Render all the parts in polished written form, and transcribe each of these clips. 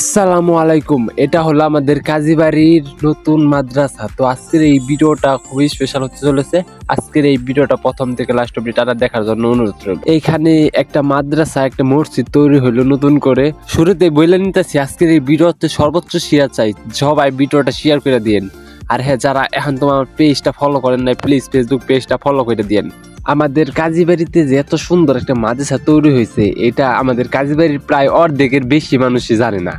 আসসালামু আলাইকুম। এটা হলো আমাদের কাজীবাড়ির নতুন মাদ্রাসা। তো আজকের এই ভিডিওটা খুবই স্পেশাল হতে চলেছে। আজকের এই ভিডিওটা প্রথম থেকে লাস্ট অবধি টানা দেখার জন্য অনুরোধ রইল। এইখানে একটা মাদ্রাসা, একটা মসজিদ তৈরি হলো নতুন করে। শুরুতে বলে নিতেছি, আজকের এই ভিডিওতে সর্বোচ্চ শেয়ার চাই। সবাই ভিডিওটা শেয়ার করে দিয়েন। আর হ্যাঁ, যারা এখন তোমার পেজটা ফলো করেন নাই, প্লিজ ফেসবুক পেজটা ফলো করে দিয়েন। আমাদের কাজীবাড়িতে যে এত সুন্দর একটা মাদ্রাসা তৈরি হয়েছে, এটা আমাদের কাজীবাড়ির প্রায় অর্ধেকের বেশি মানুষই জানে না।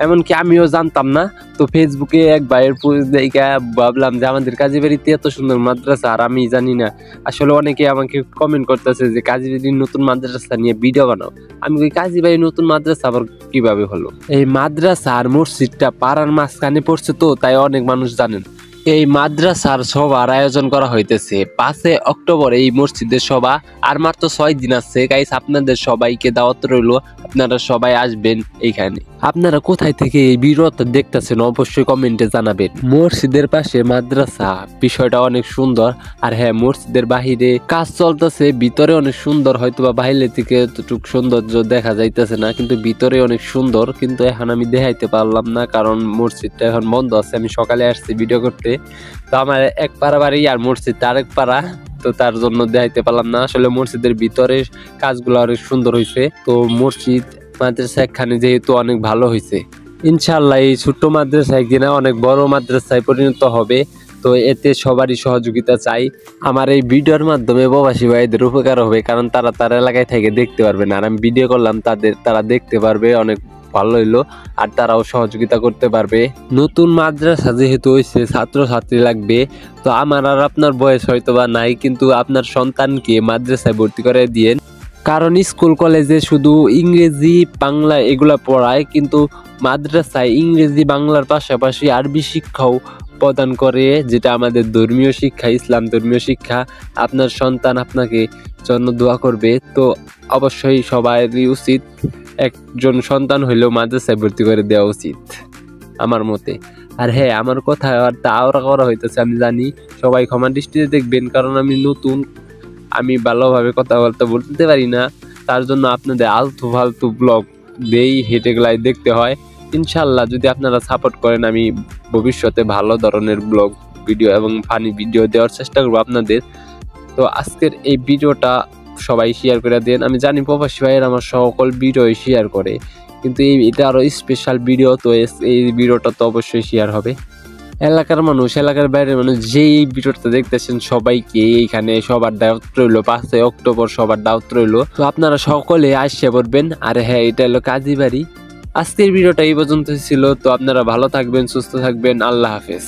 এমনকি আমিও জানতাম না। তো ফেসবুকে এক ভাইয়ের পোস্ট দেখে ভাবলাম যে আমাদের কাজীবাড়িতে এত সুন্দর মাদ্রাসা আর আমি জানি না। আসলে অনেকে আমাকে কমেন্ট করতেছে যে কাজীবাড়ির নতুন মাদ্রাসা নিয়ে ভিডিও বানাও। আমি ওই কাজীবাড়ির নতুন মাদ্রাসা আবার কিভাবে হলো? এই মাদ্রাসা আর মসজিদটা পাড়ার মাঝখানে পড়ছে, তো তাই অনেক মানুষ জানেন। এই মাদ্রাসার সভার আয়োজন করা হইতেছে 5 অক্টোবর এই মসজিদের সভা। আর মাত্র 6 দিন আছে গাইস, আপনাদের সবাইকে দাওয়াত রইল। আপনারা সবাই আসবেন এইখানে। আপনারা কোথায় থেকে এই ভিডিওটা দেখতেছেন অবশ্যই কমেন্টে জানাবেন। মসজিদের পাশে মাদ্রাসা, বিষয়টা অনেক সুন্দর। আর হ্যাঁ, মসজিদের বাহিরে কাজ চলতেছে, ভিতরে অনেক সুন্দর। হয়তোবা বাইরে থেকে এতটুকু সৌন্দর্য দেখা যাইতেছে না, কিন্তু ভিতরে অনেক সুন্দর। কিন্তু এখন আমি দেখাইতে পারলাম না, কারণ মসজিদটা এখন বন্ধ আছে। আমি সকালে আসছি ভিডিও করতে, তো আমার এক পাড়া বাড়ি আর মসজিদটা আরেক পাড়া, তো তার জন্য দেখাইতে পারলাম না। আসলে মসজিদের ভিতরে কাজগুলো অনেক সুন্দর হয়েছে। তো মসজিদ মাদ্রাসা একখানে যেহেতু অনেক ভালো হয়েছে, ইনশাল্লাহ এই ছোট্ট মাদ্রাসা একদিন অনেক বড় মাদ্রাসায় পরিণত হবে। তো এতে সবারই সহযোগিতা চাই। আমার এই ভিডিওর মাধ্যমে প্রবাসী ভাইদের উপকার হবে, কারণ তারা তার এলাকায় থেকে দেখতে পারবে না। আর আমি ভিডিও করলাম, তারা দেখতে পারবে, অনেক ভালো হইলো। আর তারাও সহযোগিতা করতে পারবে। নতুন মাদ্রাসা যেহেতু হয়েছে, ছাত্রছাত্রী লাগবে। তো আমার আর আপনার বয়স হয়তো বা নাই, কিন্তু আপনার সন্তানকে মাদ্রাসায় ভর্তি করে দিয়েন। কারণ স্কুল কলেজে শুধু ইংরেজি বাংলা এগুলা পড়ায়, কিন্তু মাদ্রাসায় ইংরেজি বাংলার পাশাপাশি আরবি শিক্ষাও প্রদান করে, যেটা আমাদের ধর্মীয় শিক্ষা, ইসলাম ধর্মীয় শিক্ষা। আপনার সন্তান আপনাকে জন্য দোয়া করবে। তো অবশ্যই সবারই উচিত একজন সন্তান হইলেও মাদ্রাসায় ভর্তি করে দেওয়া উচিত আমার মতে। আর হ্যাঁ, আমার কথা আওড়া করা হইতেছে আমি জানি, সবাই ক্ষমা দৃষ্টিতে দেখবেন, কারণ আমি নতুন, আমি ভালোভাবে কথাবার্তা বলতে পারি না। তার জন্য আপনাদের আলতু ফালতু ব্লগ দেই, হেঁটে গেলায় দেখতে হয়। ইনশাল্লাহ যদি আপনারা সাপোর্ট করেন, আমি ভবিষ্যতে ভালো ধরনের ব্লগ ভিডিও এবং ফানি ভিডিও দেওয়ার চেষ্টা করবো আপনাদের। তো আজকের এই ভিডিওটা সবাই শেয়ার করে দেন। আমি জানি প্রবাসী ভাইয়ের আমার সকল ভিডিও শেয়ার করে, কিন্তু এটা আরো স্পেশাল ভিডিও। তো এই ভিডিওটা তো অবশ্যই শেয়ার হবে। এলাকার মানুষ, এলাকার বাইরের মানুষ যে এই ভিডিওটা দেখতেছেন, সবাইকে এইখানে সবার দাওয়াত রইল। 5 অক্টোবর সবার দাওয়াত রইল। তো আপনারা সকলে আসে পড়বেন। আর হ্যাঁ, এটা হলো কাজীবাড়ি। আজকের ভিডিওটা এই পর্যন্ত ছিল। তো আপনারা ভালো থাকবেন, সুস্থ থাকবেন। আল্লাহ হাফেজ।